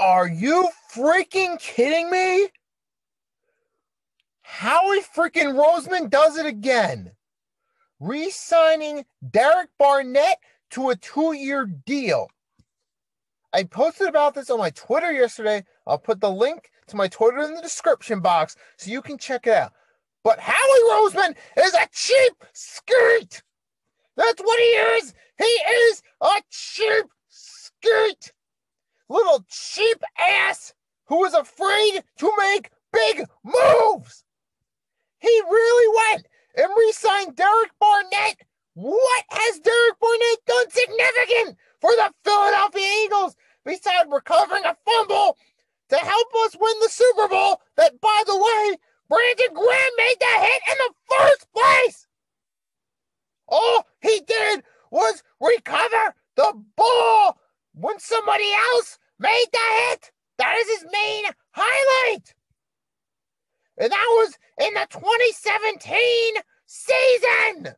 Are you freaking kidding me? Howie freaking Roseman does it again. Re-signing Derek Barnett to a 2-year deal. I posted about this on my Twitter yesterday. I'll put the link to my Twitter in the description box so you can check it out. But Howie Roseman is a cheap skeet. That's what he is. He is a cheap skeet. Little cheap ass who is afraid to make big moves. He really went and re-signed Derek Barnett. What has Derek Barnett done significant for the Philadelphia Eagles besides recovering a fumble to help us win the Super Bowl that, by the way, Brandon Graham made the hit in the first place? All he did was recover the ball when somebody else made the hit. That is his main highlight. And that was in the 2017 season.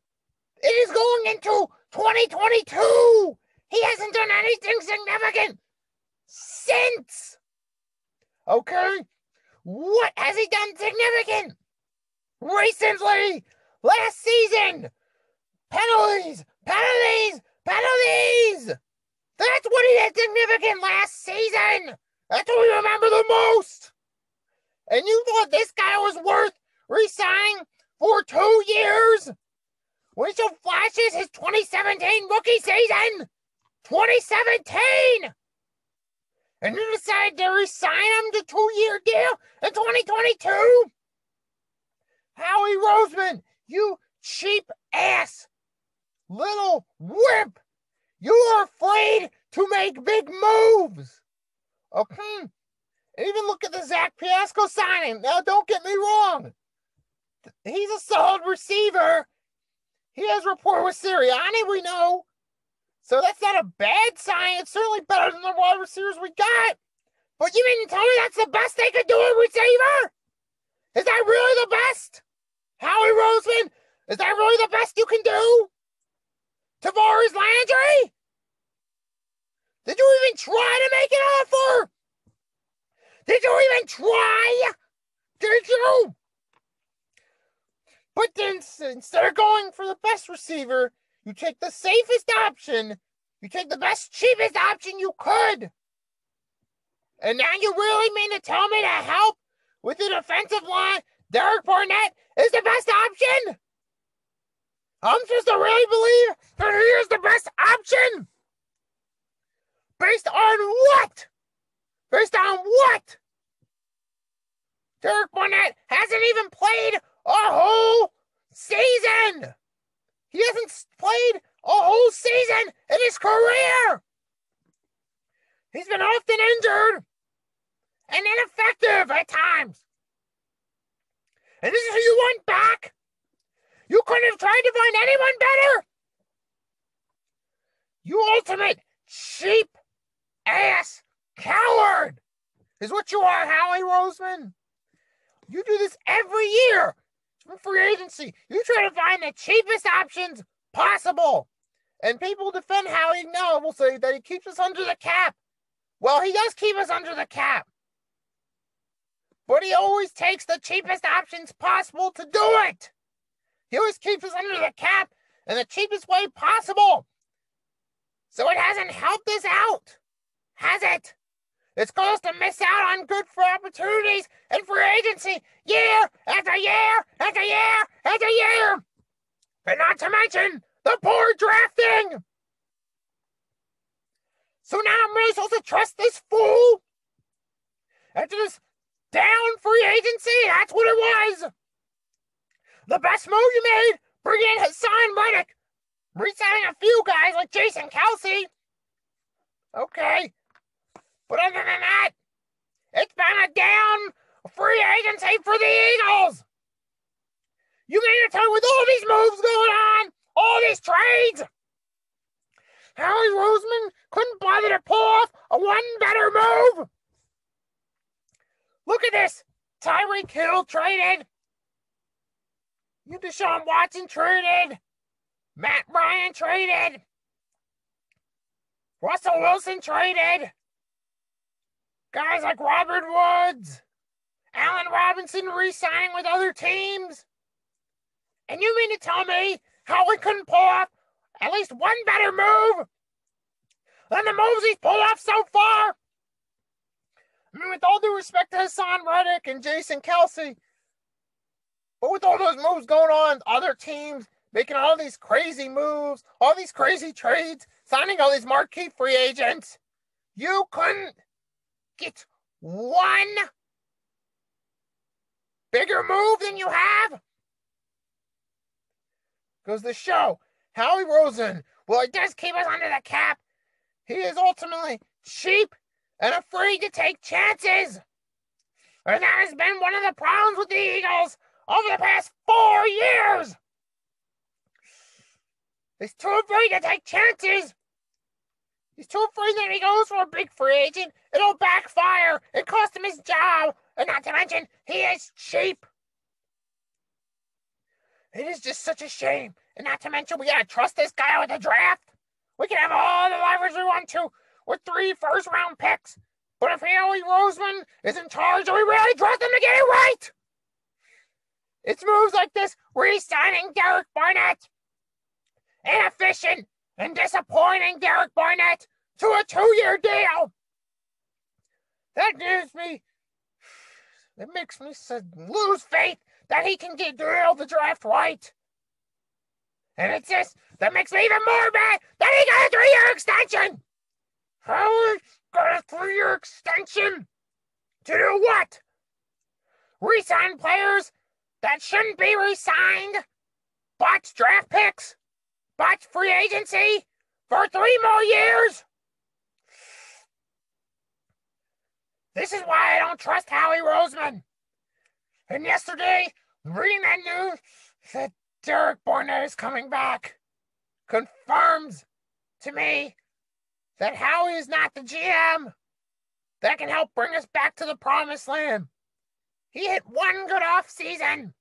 It is going into 2022. He hasn't done anything significant since. Okay? What has he done significant? Recently, last season, penalties. That's what he did significant last season. That's what we remember the most. And you thought this guy was worth re-signing for 2 years? When he flashes his 2017 rookie season. 2017! And you decided to re-sign him to 2-year deal in 2022? Howie Roseman, you cheap ass little whip. You are afraid to make big moves. Okay? And even look at the Zach Piasco signing. Now, don't get me wrong. He's a solid receiver. He has rapport with Sirianni, we know. So that's not a bad sign. It's certainly better than the wide receivers we got. But you mean to tell me that's the best they could do at receiver? Is that really the best? Howie Roseman, is that really the best you can do? Tavares Landry? Did you even try to make an offer? Did you even try? Did you? But then instead of going for the best receiver, you take the safest option. You take the best, cheapest option you could. And now you really mean to tell me to help with the defensive line? Derek Barnett is the best option? I'm supposed to really believe that he is the best option? Based on what? Based on what? Derek Barnett hasn't even played a whole season. He hasn't played a whole season in his career. He's been often injured and ineffective at times. And this is who you want back? You couldn't have tried to find anyone better? You ultimate cheap ass coward is what you are, Howie Roseman. You do this every year. From free agency. You try to find the cheapest options possible. And people defend Howie now will say that he keeps us under the cap. Well, he does keep us under the cap. But he always takes the cheapest options possible to do it. He always keeps us under the cap in the cheapest way possible. So it hasn't helped us out, has it? It's caused us to miss out on good for opportunities and free agency year after year after year after year. And not to mention the poor drafting. So now I'm really supposed to trust this fool? After this down free agency, that's what it was. The best move you made, bringing in Hassan Reddick, re-signing a few guys like Jason Kelsey. Okay. But other than that, it's been a down free agency for the Eagles. You mean to tell me with all these moves going on, all these trades, Howie Roseman couldn't bother to pull off a one better move? Look at this. Tyreek Hill traded. You Deshaun Watson traded. Matt Ryan traded. Russell Wilson traded. Guys like Robert Woods, Allen Robinson re-signing with other teams. And you mean to tell me Howie couldn't pull off at least one better move than the moves he's pulled off so far? I mean, with all due respect to Hassan Reddick and Jason Kelsey, but with all those moves going on, other teams making all these crazy moves, all these crazy trades, signing all these marquee free agents, you couldn't get one bigger move than you have? Goes to show Howie Roseman, well, he does keep us under the cap. He is ultimately cheap and afraid to take chances. And that has been one of the problems with the Eagles over the past 4 years. He's too afraid to take chances. He's too afraid that if he goes for a big free agent, it'll backfire and cost him his job. And not to mention, he is cheap. It is just such a shame. And not to mention, we gotta trust this guy with the draft. We can have all the leverage we want to with 3 first-round picks. But if Howie Roseman is in charge, do we really trust him to get it right? It's moves like this, re-signing Derek Barnett. Inefficient and disappointing Derek Barnett to a 2-year deal. That makes me lose faith that he can get the draft right. And it's this that makes me even more mad that he got a 3-year extension. Howard got a 3-year extension to do what? Resign players that shouldn't be re-signed, but draft picks, but free agency for 3 more years? This is why I don't trust Howie Roseman. And yesterday, reading that news that Derek Barnett is coming back confirms to me that Howie is not the GM that can help bring us back to the promised land. He hit one good off season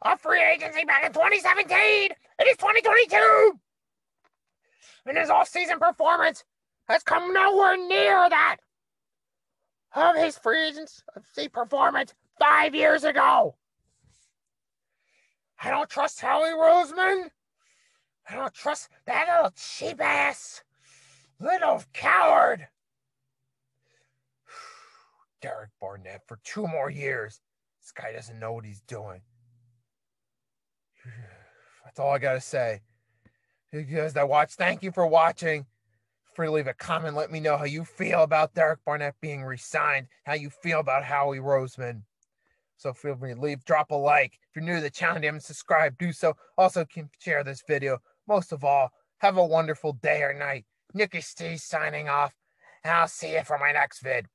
of free agency back in 2017. It is 2022. And his off-season performance has come nowhere near that of his free agency performance 5 years ago. I don't trust Howie Roseman. I don't trust that little cheap-ass little coward. Derek Barnett for 2 more years. This guy doesn't know what he's doing. That's all I gotta say. You guys that watch, thank you for watching. Free to leave a comment. Let me know how you feel about Derek Barnett being re-signed. How you feel about Howie Roseman. So feel free to drop a like. If you're new to the channel and you haven't subscribed, do so. Also, can share this video. Most of all, have a wonderful day or night. Nicky Steve signing off. And I'll see you for my next vid.